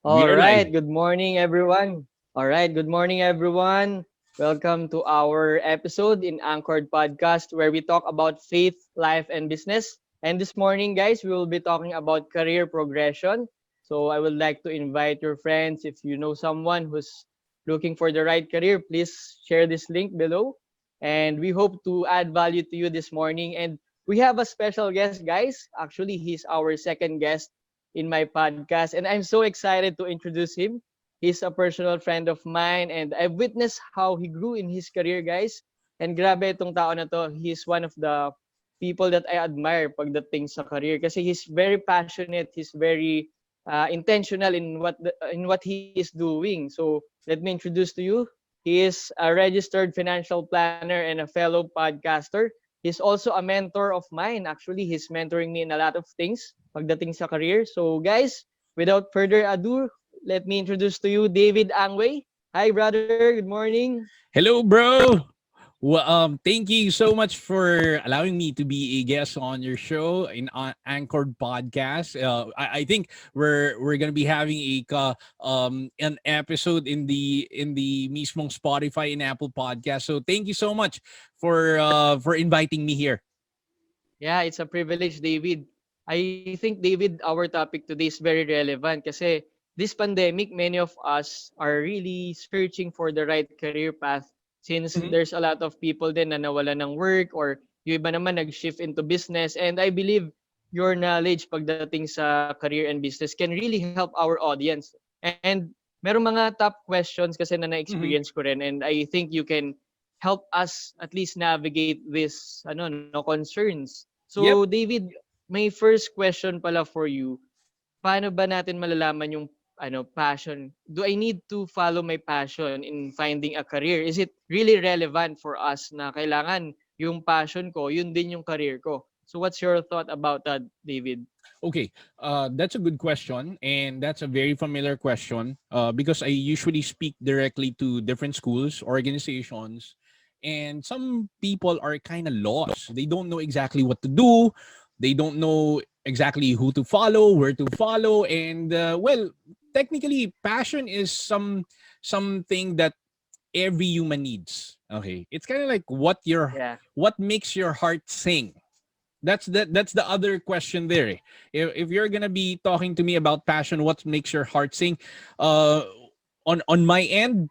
We All are live. right, good morning, everyone. All right, good morning, everyone. Welcome to our episode in Anchored Podcast where we talk about faith, life, and business. And this morning, guys, we will be talking about career progression. So I would like to invite your friends. If you know someone who's looking for the right career, please share this link below. And we hope to add value to you this morning. And we have a special guest, guys. Actually, he's our second guest in my podcast. And I'm so excited to introduce him. He's a personal friend of mine and I've witnessed how he grew in his career, guys. And grabe itong tao na to. He's one of the people that I admire pagdating sa career kasi he's very passionate, he's very intentional in what he is doing. So, let me introduce to you. He is a registered financial planner and a fellow podcaster. He's also a mentor of mine. Actually, he's mentoring me in a lot of things pagdating sa career. So guys, without further ado, let me introduce to you David Angway. Hi brother, good morning. Hello, bro. Well, thank you so much for allowing me to be a guest on your show in Anchored Podcast. I think we're gonna be having an episode in the mismong Spotify and Apple Podcast. So thank you so much for inviting me here. Yeah, it's a privilege, David. I think, David, our topic today is very relevant kasi this pandemic, many of us are really searching for the right career path since Mhm. there's a lot of people din na nawala ng work or yung iba naman nag-shift into business. And I believe your knowledge pagdating sa career and business can really help our audience. And merong mga top questions kasi na Mhm. na-experience ko rin and I think you can help us at least navigate this no concerns. So Yep. David, may first question pala for you. Paano ba natin malalaman yung passion? Do I need to follow my passion in finding a career? Is it really relevant for us na kailangan yung passion ko, yun din yung career ko? So what's your thought about that, David? Okay, that's a good question, and that's a very familiar question because I usually speak directly to different schools, organizations, and some people are kind of lost. They don't know exactly what to do. They don't know exactly who to follow, where to follow, and well, technically, passion is something that every human needs. Okay, it's kind of like Yeah. what makes your heart sing. That's the other question there. If you're gonna be talking to me about passion, what makes your heart sing? Uh, on my end,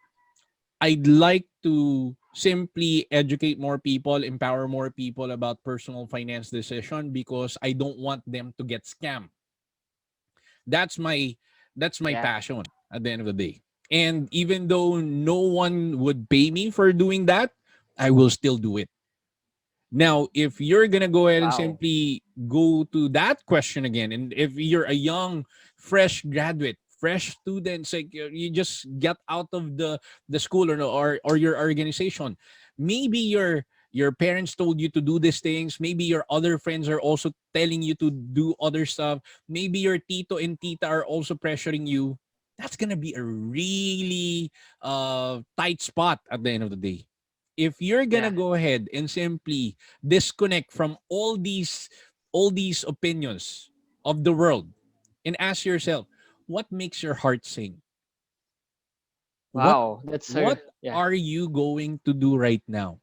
I'd like to simply educate more people, empower more people about personal finance decision because I don't want them to get scammed. That's my that's my Yeah. passion at the end of the day. And even though no one would pay me for doing that, I will still do it. Now, if you're gonna go ahead and Wow. simply go to that question again, and if you're a young, fresh graduate, fresh student, it's like you just get out of the school or no, or your organization, maybe your parents told you to do these things. Maybe your other friends are also telling you to do other stuff. Maybe your tito and tita are also pressuring you. That's gonna be a really tight spot at the end of the day. If you're gonna Yeah. go ahead and simply disconnect from all these opinions of the world and ask yourself, what makes your heart sing? what Wow. That's her. what Yeah. are you going to do right now?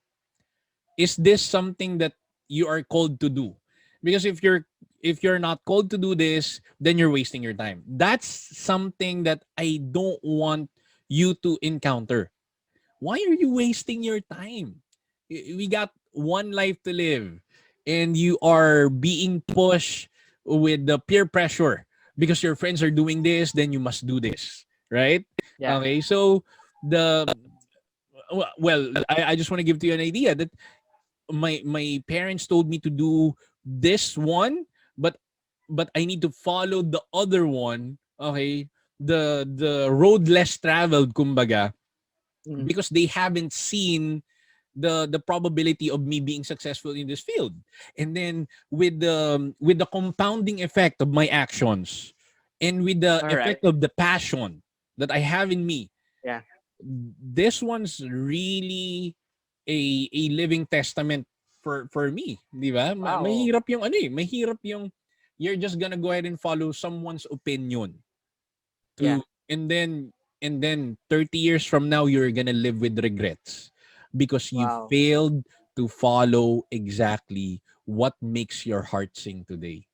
Is this something that you are called to do? Because if you're not called to do this, then you're wasting your time. That's something that I don't want you to encounter. Why are you wasting your time? We got one life to live, and you are being pushed with the peer pressure because your friends are doing this, then you must do this, right? Yeah. Okay, so the well, I just want to give to you an idea that my parents told me to do this one, but I need to follow the other one. Okay, the road less traveled, kumbaga, Mhm. because they haven't seen the probability of me being successful in this field. And then with the compounding effect of my actions and with the All right. effect of the passion that I have in me, Yeah. this one's really a living testament for me, di ba? Wow. Mahirap yung mahirap yung you're just gonna go ahead and follow someone's opinion Yeah. to and then 30 years from now you're gonna live with regrets because you Wow. failed to follow exactly what makes your heart sing today.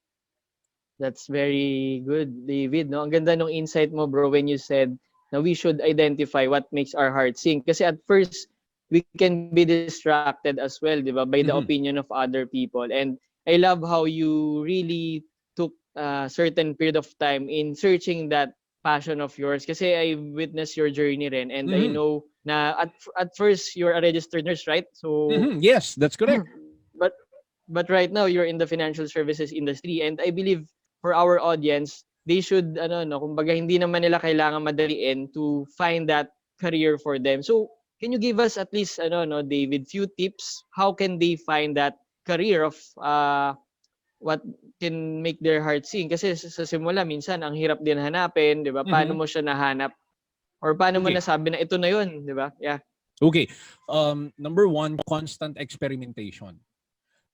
That's very good, David, no? Ang ganda nung insight mo, bro, when you said na we should identify what makes our heart sing. Kasi at first, we can be distracted as well, di ba, by the opinion of Mhm. other people. And I love how you really took a certain period of time in searching that passion of yours. Kasi I witnessed your journey rin, and I Mhm. know na at first, you're a registered nurse, right? So, Mhm. Yes, that's correct. but right now you're in the financial services industry, and I believe for our audience they should ano no kumbaga hindi naman nila kailangan madaliin to find that career for them. So can you give us at least ano no David few tips how can they find that career of what can make their heart sing kasi sa simula minsan ang hirap din hanapin, 'di ba? Paano Mhm. mo siya nahanap or paano mo Okay. nasabi na ito na 'yon, 'di ba? Yeah. Okay. Number one, constant experimentation.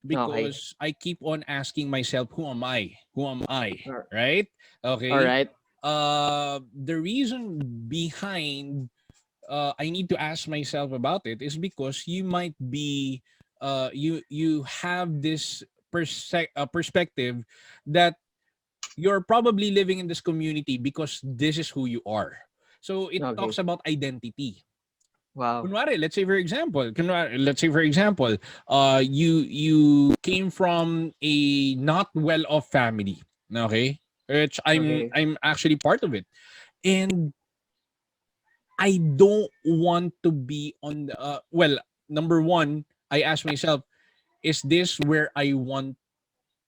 Okay. Because I keep on asking myself, who am I? Who am I? All Right? Okay. right. The reason behind I need to ask myself about it is because you might be you have this perspective that you're probably living in this community because this is who you are. So it talks Okay. about identity. Wow. Let's say for example, you came from a not well off family, okay? Which Okay. I'm actually part of it, and I don't want to be on the well. Number one, I ask myself, is this where I want?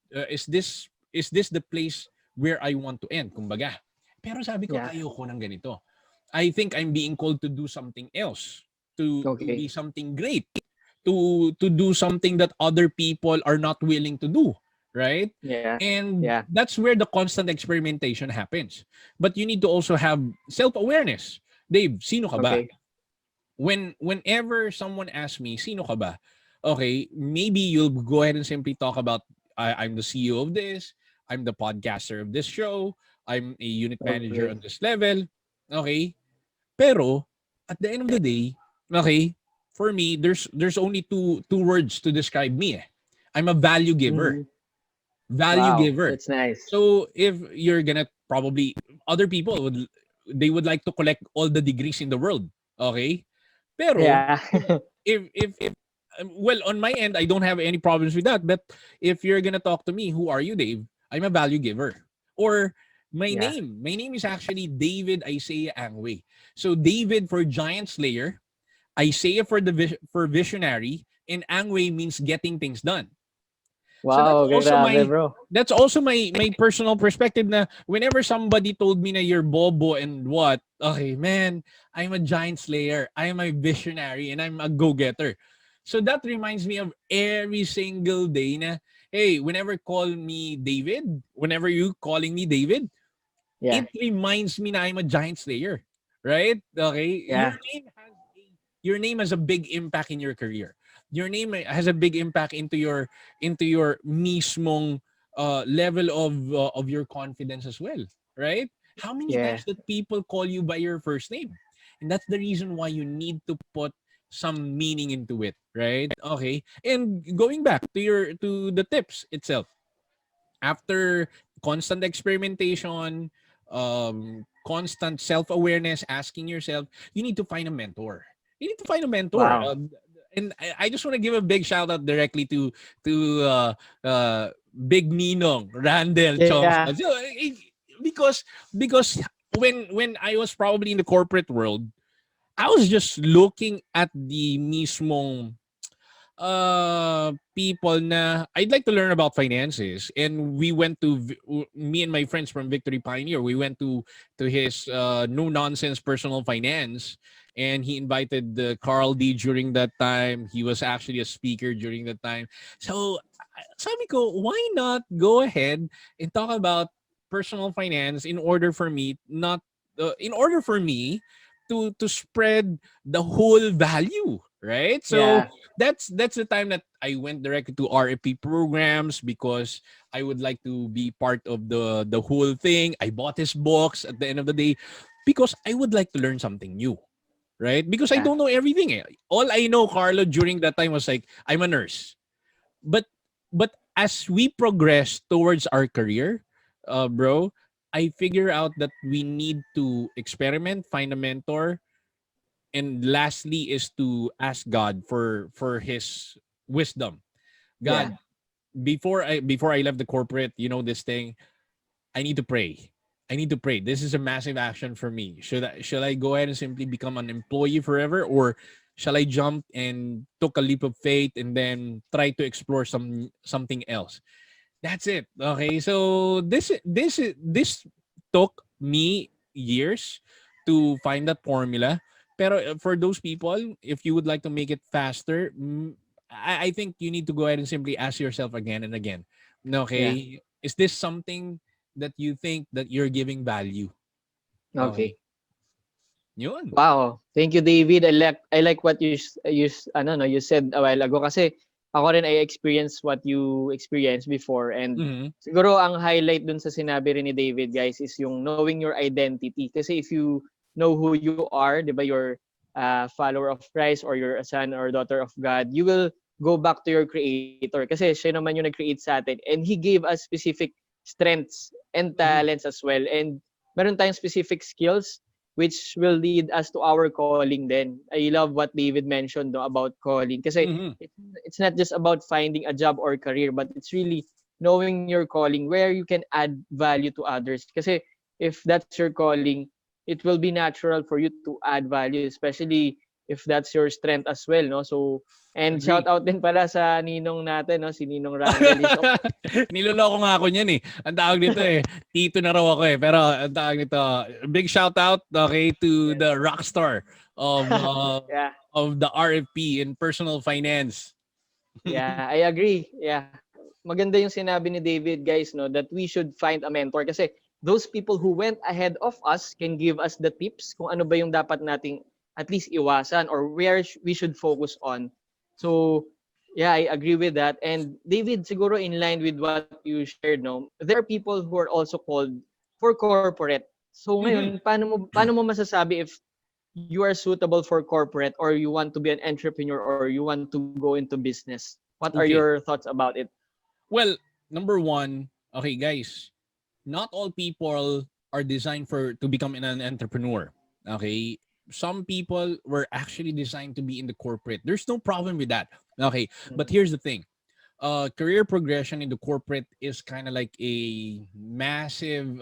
Is this the place where I want to end? Kumbaga. Pero sabi ko, Yeah. ayoko ng ganito. I think I'm being called to do something else, to Okay. be something great, to do something that other people are not willing to do, right? Yeah. And Yeah. that's where the constant experimentation happens. But you need to also have self-awareness. Dave, sino ka ba? Okay. Whenever someone asks me, sino ka ba? Okay, maybe you'll go ahead and simply talk about, I'm the CEO of this, I'm the podcaster of this show, I'm a unit manager Okay. on this level. Okay? Pero at the end of the day, okay, for me there's only two words to describe me. Eh. I'm a value giver. Mhm. Value Wow, giver. that's nice. So if you're gonna probably other people would they would like to collect all the degrees in the world. Okay? Pero Yeah. if well on my end I don't have any problems with that, but if you're gonna talk to me, who are you, Dave? I'm a value giver. Or Yeah. my name is actually David Isaiah Angway. So David for giant slayer, Isaiah for for visionary, and Angway means getting things done. So Wow, grabe, bro. that's also my personal perspective na whenever somebody told me na you're bobo and what, okay, man, I'm a giant slayer, I'm a visionary, and I'm a go-getter. So that reminds me of every single day na, hey, whenever you calling me David, Yeah. it reminds me na I'm a giant slayer, right? Okay, Yeah. your name has a big impact in your career. Your name has a big impact into your mismong level of your confidence as well, right? How many Yeah. times that people call you by your first name, and that's the reason why you need to put some meaning into it, right? Okay, and going back to the tips itself, after constant experimentation, constant self-awareness, asking yourself, you need to find a mentor. You need to find a mentor. Wow. And I just want to give a big shout out directly to Big Ninong, Randall Yeah. Chongsa. So, because when I was probably in the corporate world, I was just looking at the mismong people na I'd like to learn about finances, and we went to me and my friends from Victory Pioneer, we went to his no nonsense personal finance, and he invited Carl D during that time. He was actually a speaker during that time. So sabi ko, why not go ahead and talk about personal finance in order for me not in order for me to spread the whole value, right? So Yeah. that's the time that I went directly to RFP programs because I would like to be part of the whole thing. I bought his books at the end of the day. because I would like to learn something new, right? Because I Yeah. don't know everything. Eh. All I know, Carlo, during that time was like, I'm a nurse. But as we progress towards our career, bro, I figure out that we need to experiment, find a mentor, and lastly is to ask God for his wisdom. Yeah. God, before I left the corporate, this thing, I need to pray. I need to pray. This is a massive action for me. Should I go ahead and simply become an employee forever, or shall I jump and took a leap of faith and then try to explore something else? That's it. Okay. So this took me years to find that formula. Pero for those people, if you would like to make it faster, I think you need to go ahead and simply ask yourself again and again. Yeah. Okay, is this something that you think that you're giving value? Okay. Okay. Yun. Wow. Thank you, David. I like what ano no you said a while ago kasi ako rin I experienced what you experienced before, and Mm-hmm. siguro ang highlight dun sa sinabi rin ni David, guys, is yung knowing your identity. Kasi if you know who you are, 'di ba, you're a follower of Christ or you're a son or daughter of God, you will go back to your creator kasi siya naman yung nag-create sa atin, and he gave us specific strengths and Mm-hmm. talents as well, and meron tayong specific skills which will lead us to our calling then. I love what David mentioned no, about calling. Kasi Mm-hmm. it's not just about finding a job or career, but it's really knowing your calling where you can add value to others. Kasi if that's your calling, it will be natural for you to add value, especially if that's your strength as well. No? So, and shout Agree. out din pala sa ninong natin, no? Si Ninong Randall. He's Niloloko nga ako niyan eh. Ang tawag nito eh, tito na raw ako eh. Pero ang tawag nito, big shout out okay to yes. the rockstar of uh, Yeah. of the RFP in personal finance. Yeah, I agree. Yeah. Maganda yung sinabi ni David, guys, no, that we should find a mentor kasi those people who went ahead of us can give us the tips kung ano ba yung dapat nating at least iwasan or where we should focus on. So, yeah, I agree with that. And David, siguro in line with what you shared, no, there are people who are also called for corporate. So Mhm. ngayon, paano mo masasabi if you are suitable for corporate or you want to be an entrepreneur or you want to go into business? What are Okay. your thoughts about it? Well, number one, okay guys, not all people are designed for to become an entrepreneur. Okay? Some people were actually designed to be in the corporate. There's no problem with that. Okay? But Mm. here's the thing. Career progression in the corporate is kind of like a massive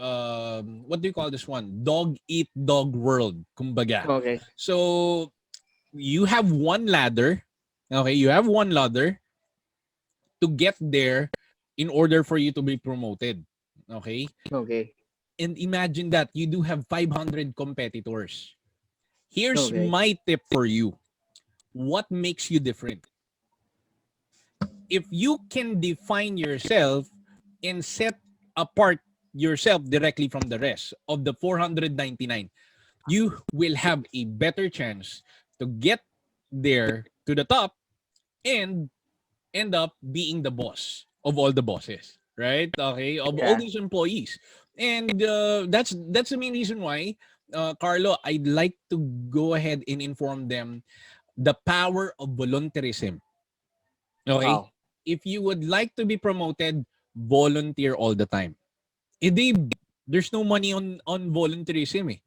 what do you call this one, dog eat dog world kumbaga. Okay. So you have one ladder, okay, you have one ladder to get there in order for you to be promoted, okay. Okay. And imagine that you do have 500 competitors. Here's Okay. my tip for you. What makes you different? If you can define yourself and set apart yourself directly from the rest of the 499, you will have a better chance to get there to the top and end up being the boss of all the bosses, right? Okay, of all Yeah. these employees. And that's the main reason why, Carlo, I'd like to go ahead and inform them the power of volunteerism. Okay? Wow. If you would like to be promoted, volunteer all the time. Hindi, there's no money on volunteerism eh.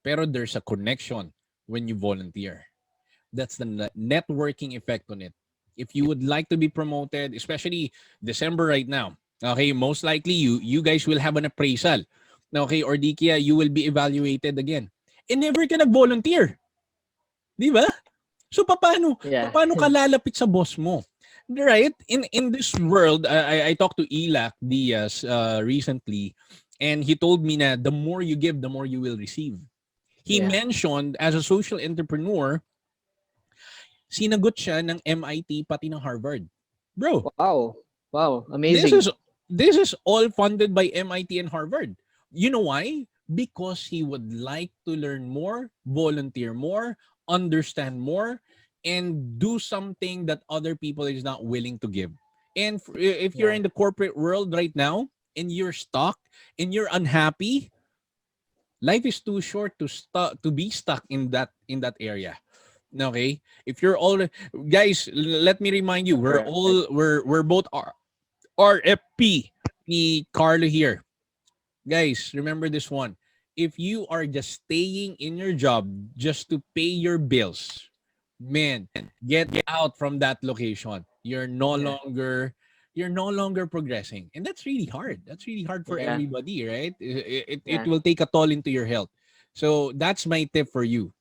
Pero there's a connection when you volunteer. That's the networking effect on it. If you would like to be promoted, especially December right now, okay, most likely you guys will have an appraisal. Okay, or di kaya you will be evaluated again. And never ka nag-volunteer. Di ba? So Yeah. paano ka lalapit sa boss mo? Right? In this world, I talked to Ilak Diaz recently, and he told me na the more you give, the more you will receive. He Yeah. mentioned as a social entrepreneur, sinagot siya ng MIT pati ng Harvard. Bro, Wow. Wow. this Amazing. is this is all funded by MIT and Harvard. You know why? Because he would like to learn more, volunteer more, understand more, and do something that other people is not willing to give. And if you're Yeah. in the corporate world right now and you're stuck and you're unhappy, Life is too short to be stuck in that area. Okay? If you're all guys, let me remind you, Right. we're both RFP ni Carlo here. Guys, remember this one. If you are just staying in your job just to pay your bills, man, get out from that location. Yeah. You're no longer progressing. And that's really hard. That's really hard for Yeah. everybody, right? It Yeah. will take a toll into your health. So that's my tip for you.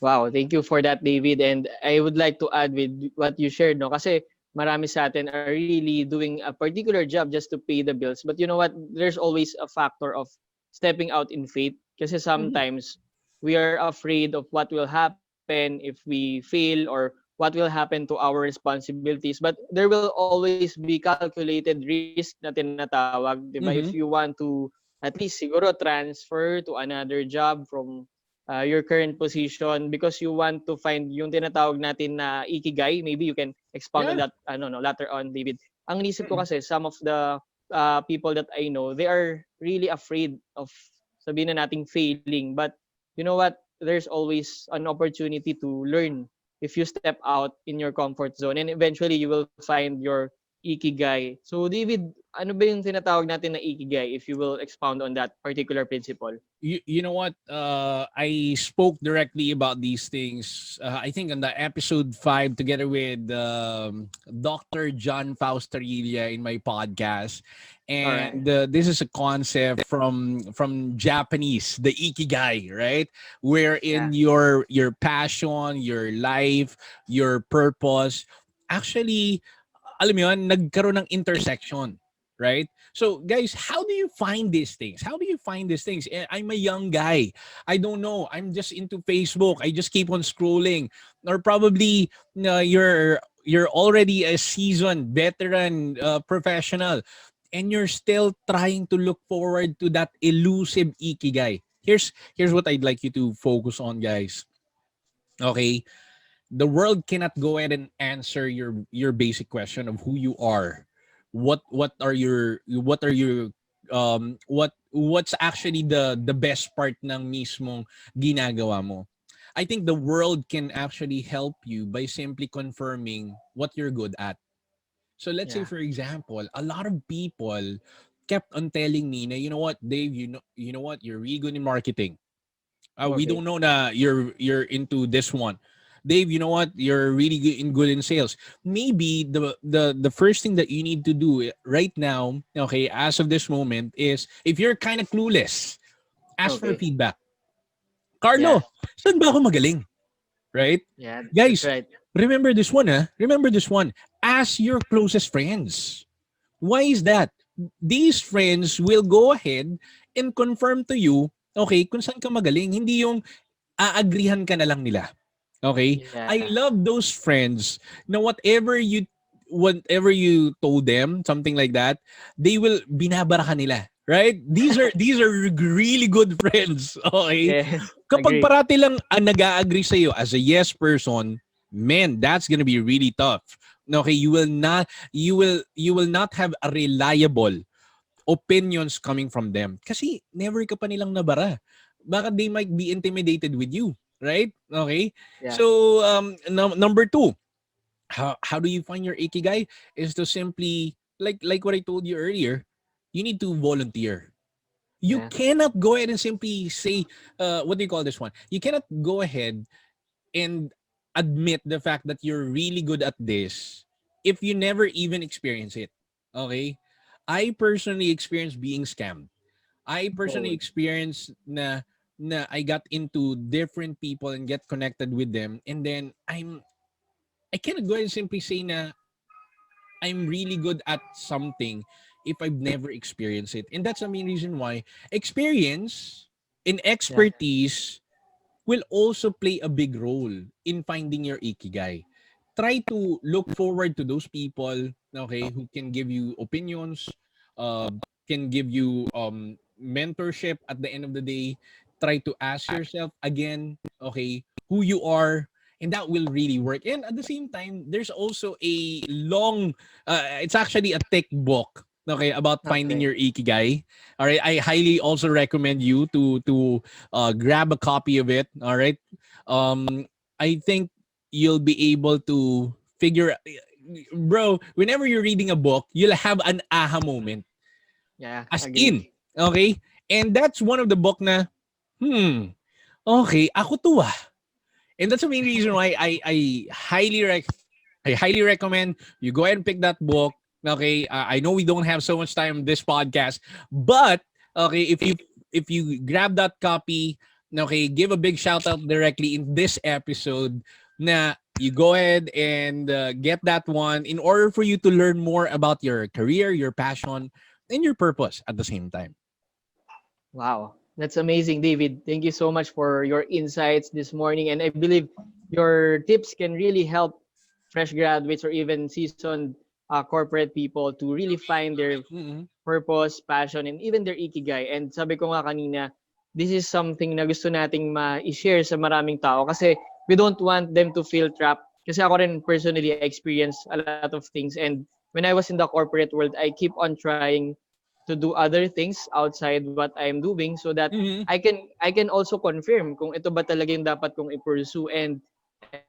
Wow, thank you for that, David. And I would like to add with what you shared, no? Kasi marami sa atin are really doing a particular job just to pay the bills. But you know what? There's always a factor of stepping out in faith. Kasi Mhm. sometimes we are afraid of what will happen if we fail or what will happen to our responsibilities. But there will always be calculated risk na tinatawag, di ba? If you want to Mhm. at least siguro transfer to another job from your current position because you want to find yung tinatawag natin na ikigai. Maybe you can expound on that no, Yeah. later on, David. Ang inisip ko kasi some Mm. of the people that I know, they are really afraid of sabihin na nating failing. But you know what? There's always an opportunity to learn if you step out in your comfort zone and eventually you will find your ikigai. So David, ano ba yung tinatawag natin na ikigai if you will expound on that particular principle? You know what? I spoke directly about these things. I think on the episode 5 together with Dr. John Faustarilla in my podcast, All right. and this is a concept from Japanese, the ikigai, right? Wherein Yeah. your passion, your life, your purpose, actually, alam mo yun, nagkaroon ng intersection, right? So, guys, how do you find these things? How do you find these things? I'm a young guy. I don't know. I'm just into Facebook. I just keep on scrolling. Or probably you're already a seasoned veteran professional and you're still trying to look forward to that elusive ikigai. Here's what I'd like you to focus on, guys. Okay? The world cannot go ahead and answer your basic question of who you are. What are your what's actually the best part ng mismong ginagawa mo. I think the world can actually help you by simply confirming what you're good at. So let's say Yeah. for example, a lot of people kept on telling me na, you know what, Dave, you know what, you're really good in marketing. We Okay. don't know na you're into this one. Dave, you know what? You're really good in sales. Maybe the first thing that you need to do right now, okay, as of this moment, is if you're kind of clueless, ask for Okay. feedback. Yeah. Carlo, saan ba ako magaling? Right? Yeah. That's Guys, right. remember this one, ha? Remember this one. Ask your closest friends. Why is that? These friends will go ahead and confirm to you, okay, kung saan ka magaling. Hindi yung aagrihan ka na lang nila. Okay? Yeah. I love those friends na whatever you told them, something like that, they will binabara ka nila. Right? These are really good friends. Okay? Yes. Kapag Agree. parati lang nag-a-agree sa iyo as a yes person, man, that's gonna be really tough. Okay, you will not have a reliable opinions coming from them. Kasi never ka pa nilang nabara. Baka they might be intimidated with you, right? Okay? Yeah. So, number two, how do you find your ikigai? Is to simply, like what I told you earlier, you need to volunteer. You Yeah. cannot go ahead and simply say, what do you call this one? You cannot go ahead and admit the fact that you're really good at this if you never even experience it. Okay? I personally experienced being scammed. I personally Oh. experienced na I got into different people and get connected with them, and then I cannot go and simply say na I'm really good at something if I've never experienced it. And that's the main reason why experience and Yeah. expertise will also play a big role in finding your ikigai. Try to look forward to those people, okay, who can give you opinions, can give you mentorship at the end of the day. Try to ask yourself again, okay, who you are, and that will really work. And at the same time, there's also a long, it's actually a thick book. Okay, about finding Okay. your ikigai. All right, I highly also recommend you to grab a copy of it. All right, I think you'll be able to figure. Bro, whenever you're reading a book, you'll have an aha moment. Yeah, As in, agree. okay, and that's one of the book na, okay, ako to ah. And that's the main reason why I highly recommend you go ahead and pick that book. Okay, I know we don't have so much time on this podcast, but okay, if you grab that copy, okay, give a big shout out directly in this episode. Na you go ahead and get that one in order for you to learn more about your career, your passion, and your purpose at the same time. Wow, that's amazing, David. Thank you so much for your insights this morning. And I believe your tips can really help fresh graduates or even seasoned corporate people to really find their Mm-hmm. purpose, passion, and even their ikigai. And sabi ko nga kanina, this is something na gusto nating ma-share sa maraming tao kasi we don't want them to feel trapped. Kasi ako rin personally, I experienced a lot of things. And when I was in the corporate world, I keep on trying to do other things outside what I'm doing so that Mm-hmm. I can also confirm kung ito ba talaga yung dapat kong i-pursue. And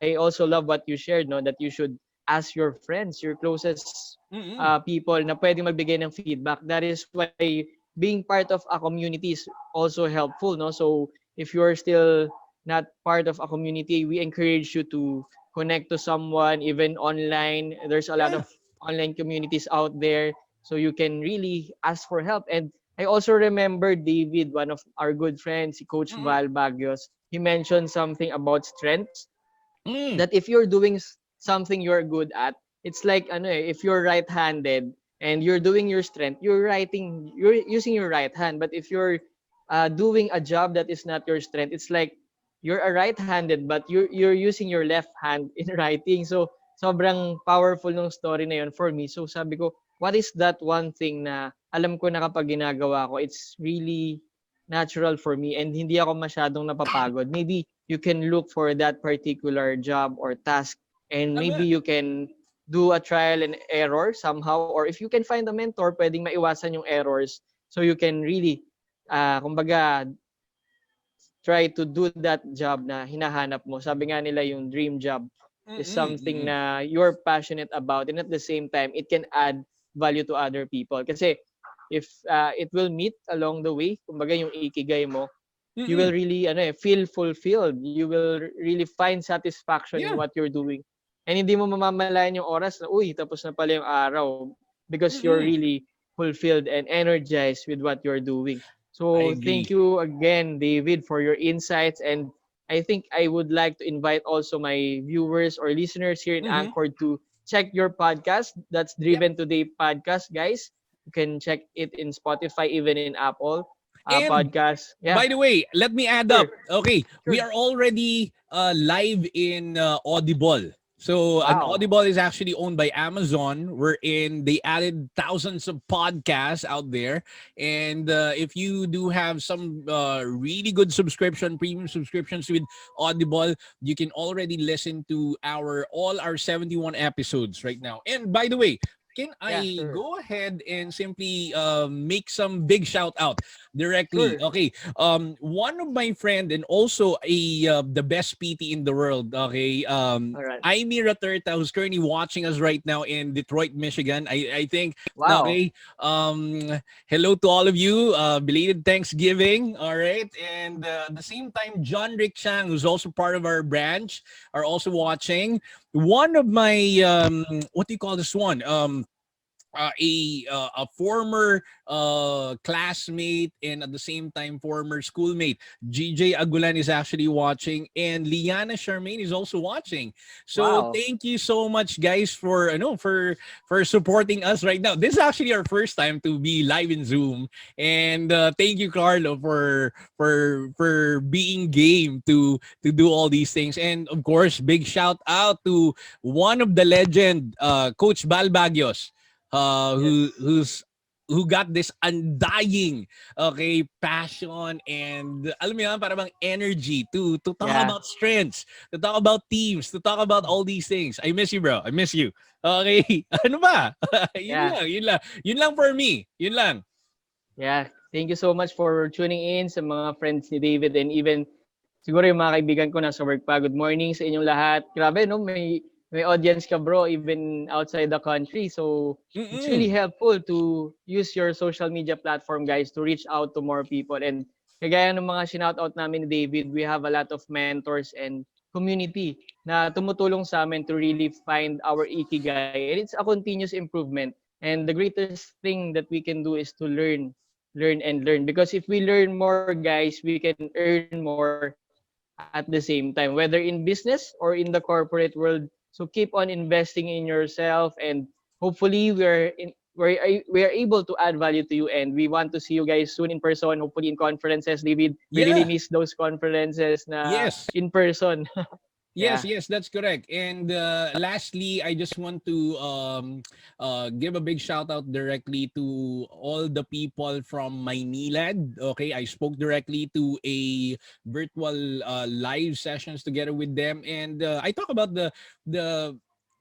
I also love what you shared, no, that you should ask your friends, your closest Mm-hmm. people na pwede magbigay ng feedback. That is why being part of a community is also helpful, no? So if you're still not part of a community, we encourage you to connect to someone even online. There's a lot Yeah. of online communities out there, so you can really ask for help. And I also remember David, one of our good friends, si Coach Mm-hmm. Val Bagios. He mentioned something about strengths, Mm. that if you're doing something you're good at, it's like ano if you're right-handed and you're doing your strength, you're using your right hand. But if you're doing a job that is not your strength, it's like you're a right-handed but you're using your left hand in writing. So sobrang powerful ng story na yun for me. So sabi ko, what is that one thing na alam ko na kapag ginagawa ko, it's really natural for me and hindi ako masyadong napapagod. Maybe you can look for that particular job or task, and maybe Tama. you can do a trial and error somehow, or if you can find a mentor, pwedeng maiwasan yung errors so you can really kumbaga try to do that job na hinahanap mo. Sabi nga nila yung dream job is Mm-mm, something mm-mm, na you're passionate about, and at the same time it can add value to other people. Kasi if it will meet along the way, kumbaga yung ikigai mo, you will mm-mm. really feel fulfilled. You will really find satisfaction in Yeah. what you're doing. And hindi mo mamamalayan yung oras na, uy, tapos na pala yung araw because you're Mm-mm. really fulfilled and energized with what you're doing. I So thank agree. you again, David, for your insights. And I think I would like to invite also my viewers or listeners here in Mm-hmm. Anchor to check your podcast. That's Yep. Driven Today podcast, guys. You can check it in Spotify, even in Apple And podcast. Yeah, by the way, let me add sure, up. Okay, we sure. are already live in Audible. So an Wow. Audible is actually owned by Amazon, wherein they added thousands of podcasts out there. And if you do have some really good subscription, premium subscriptions with Audible, you can already listen to our all our 71 episodes right now. And by the way, can Yeah, I sure. go ahead and simply make some big shout out directly? Sure. Okay, one of my friend and also a the best PT in the world. Okay, All right. Amy Raterta, who's currently watching us right now in Detroit, Michigan. I think. Wow. Okay, hello to all of you. Belated Thanksgiving. All right, and at the same time, John Rick Chang, who's also part of our branch, are also watching. One of my what do you call this one? A former classmate and at the same time former schoolmate. GJ Agulan is actually watching, and Liana Charmaine is also watching. So Wow. thank you so much, guys, for for supporting us right now. This is actually our first time to be live in Zoom, and thank you, Carlo, for being game to do all these things. And of course, big shout out to one of the legend, Coach Balbagios, Yes. who's who got this undying, okay, passion and alam mo yan, parang bang energy to talk Yeah. about strengths, to talk about teams, to talk about all these things. I miss you, bro. I miss you. Okay. Ano ba? Yun Yeah. lang, yun lang. Yun lang for me. Yun lang. Yeah. Thank you so much for tuning in sa mga friends ni David and even siguro yung mga kaibigan ko nasa work pa. Good morning sa inyong lahat. Grabe, no? May audience ka, bro, even outside the country. So, it's really Mm-mm. helpful to use your social media platform, guys, to reach out to more people. And kagaya ng mga shinout-out namin ni David, we have a lot of mentors and community na tumutulong sa amin to really find our ikigai. And it's a continuous improvement. And the greatest thing that we can do is to learn and learn. Because if we learn more, guys, we can earn more at the same time, whether in business or in the corporate world. So keep on investing in yourself, and hopefully we are able to add value to you. And we want to see you guys soon in person, hopefully in conferences. David, we really Yeah. miss those conferences na Yes. in person. Yes, Yeah, yes, that's correct. And lastly, I just want to give a big shout out directly to all the people from Maynilad. Okay, I spoke directly to a virtual live sessions together with them, and I talk about the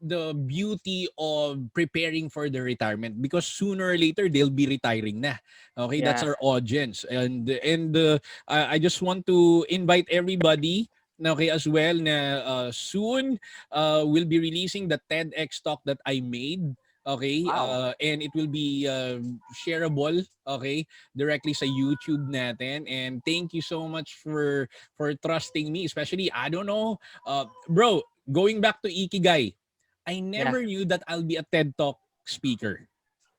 the beauty of preparing for the retirement because sooner or later they'll be retiring na. Okay, that's yeah. our audience, and I just want to invite everybody. Okay, as well na soon we'll be releasing the TEDx talk that I made. Okay, Wow. and it will be shareable, okay, directly sa YouTube natin. And thank you so much for trusting me, especially I don't know, bro, going back to Ikigai, I Yeah. never knew that I'll be a TED Talk speaker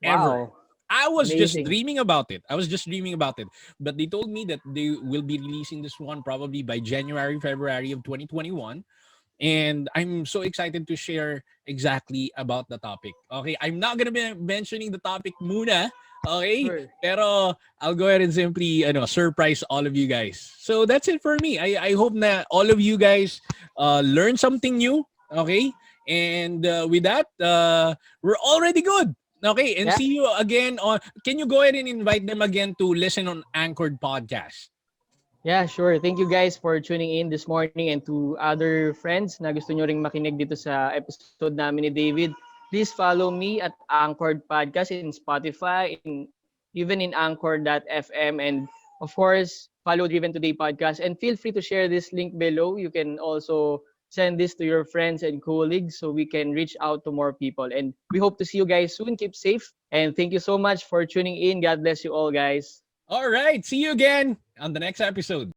ever. Wow. I was just Amazing. dreaming about it. I was just dreaming about it. But they told me that they will be releasing this one probably by January, February of 2021. And I'm so excited to share exactly about the topic. Okay, I'm not gonna be mentioning the topic muna. Okay, Sure. pero I'll go ahead and simply surprise all of you guys. So that's it for me. I hope na all of you guys learn something new. Okay, and with that, we're already good. Okay, and Yeah. see you again on. Can you go ahead and invite them again to listen on Anchored Podcast? Yeah, sure. Thank you guys for tuning in this morning, and to other friends na gusto nyo ring makinig dito sa episode namin ni David. Please follow me at Anchored Podcast in Spotify, even in Anchor.fm, and of course, follow Driven Today Podcast. And feel free to share this link below. You can also send this to your friends and colleagues so we can reach out to more people. And we hope to see you guys soon. Keep safe. And thank you so much for tuning in. God bless you all, guys. All right, see you again on the next episode.